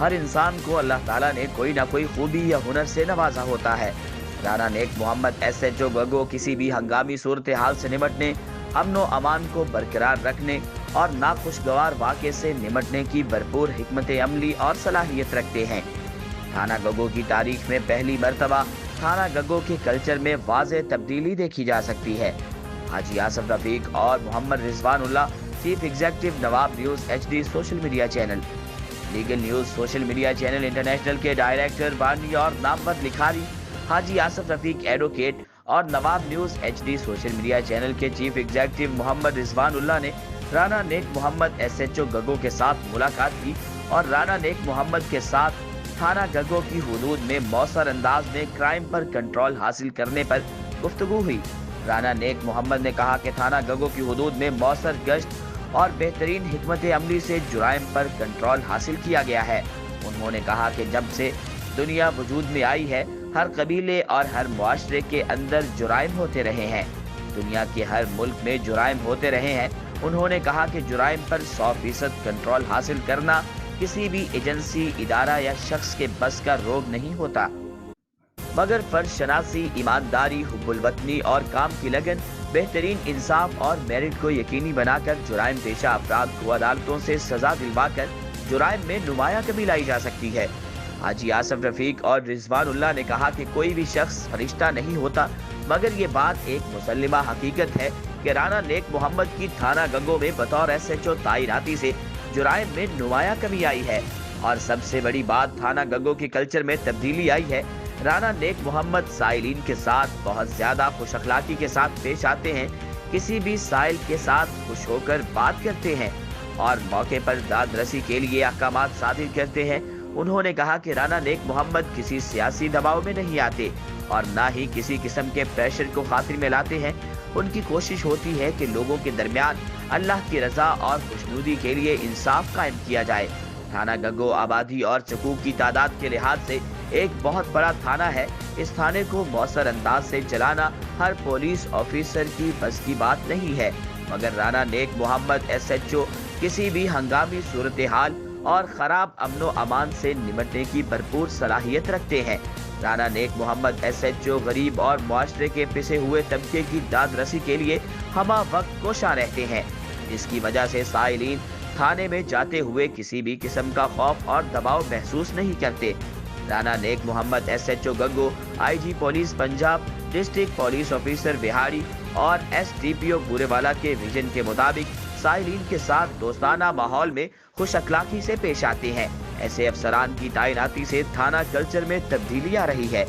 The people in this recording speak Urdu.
ہر انسان کو اللہ تعالیٰ نے کوئی نہ کوئی خوبی یا ہنر سے نوازا ہوتا ہے۔ Rana Naik Muhammad S H O گگو کسی بھی ہنگامی صورتحال سے نمٹنے، امن و امان کو برقرار رکھنے اور ناخوشگوار واقعے سے نمٹنے کی بھرپور حکمت عملی اور صلاحیت رکھتے ہیں۔ تھانہ گگو کی تاریخ میں پہلی مرتبہ تھانہ گگو کے کلچر میں واضح تبدیلی دیکھی جا سکتی ہے۔ حاجی آصف رفیق اور Muhammad Rizwan Ullah, chief executive Nawab news H D social media channel. Legal news social media channel international کے ڈائریکٹر بانی اور نامور لکھاری حاجی آصف رفیق ایڈوکیٹ اور Nawab news H D social media channel کے چیف ایگزیکٹو محمد رضوان اللہ نے Rana Naik Muhammad S H O Gaggo کے ساتھ ملاقات کی اور رانا نیک محمد کے ساتھ تھانہ گگو کی حدود میں مؤثر انداز میں کرائم پر کنٹرول حاصل کرنے پر گفتگو ہوئی۔ رانا نیک محمد نے کہا کہ تھانہ گگو کی حدود میں مؤثر گشت اور بہترین حکمت عملی سے جرائم پر کنٹرول حاصل کیا گیا ہے۔ انہوں نے کہا کہ جب سے دنیا وجود میں آئی ہے، ہر قبیلے اور ہر معاشرے کے اندر جرائم ہوتے رہے ہیں، دنیا کے ہر ملک میں جرائم ہوتے رہے ہیں۔ انہوں نے کہا کہ جرائم پر 100% کنٹرول حاصل کرنا کسی بھی ایجنسی، ادارہ یا شخص کے بس کا روگ نہیں ہوتا، مگر فرض شناسی، ایمانداری، حب الوطنی اور کام کی لگن، بہترین انصاف اور میرٹ کو یقینی بنا کر جرائم پیشہ افراد کو عدالتوں سے سزا دلوا کر جرائم میں نمایاں کمی لائی جا سکتی ہے۔ حاجی آصف رفیق اور رضوان اللہ نے کہا کہ کوئی بھی شخص فرشتہ نہیں ہوتا، مگر یہ بات ایک مسلمہ حقیقت ہے کہ رانا نیک محمد کی تھانہ گگو میں بطور ایس ایچ او تعیناتی سے جرائم میں نمایاں کمی آئی ہے، اور سب سے بڑی بات تھانہ گگو کے کلچر میں تبدیلی آئی ہے۔ رانا نیک محمد سائلین کے ساتھ بہت زیادہ خوش اخلاقی کے ساتھ پیش آتے ہیں، کسی بھی سائل کے ساتھ خوش ہو کر بات کرتے ہیں اور موقع پر داد رسی کے لیے احکامات صادر کرتے ہیں۔ انہوں نے کہا کہ رانا نیک محمد کسی سیاسی دباؤ میں نہیں آتے اور نہ ہی کسی قسم کے پریشر کو خاطر میں لاتے ہیں۔ ان کی کوشش ہوتی ہے کہ لوگوں کے درمیان اللہ کی رضا اور خوشنودی کے لیے انصاف قائم کیا جائے۔ تھانہ گگو آبادی اور چکوک کی تعداد کے لحاظ سے ایک بہت بڑا تھانہ ہے۔ اس تھانے کو مؤثر انداز سے چلانا ہر پولیس آفیسر کی بس کی بات نہیں ہے، مگر رانا نیک محمد ایس ایچ او کسی بھی ہنگامی صورتحال اور خراب امن و امان سے نمٹنے کی بھرپور صلاحیت رکھتے ہیں۔ رانا نیک محمد ایس ایچ او غریب اور معاشرے کے پسے ہوئے طبقے کی داد رسی کے لیے ہمہ وقت کوشاں رہتے ہیں، جس کی وجہ سے سائلین تھانے میں جاتے ہوئے کسی بھی قسم کا خوف اور دباؤ محسوس نہیں کرتے۔ Rana Naik Muhammad S H O Gaggo, I G police Punjab, district police officer بہاڑی اور ایس ڈی پی او بورے والا کے ویژن کے مطابق سائلین کے ساتھ دوستانہ ماحول میں خوش اخلاقی سے پیش آتے ہیں۔ ایسے افسران کی تعیناتی سے تھانہ کلچر میں تبدیلی آ رہی ہے۔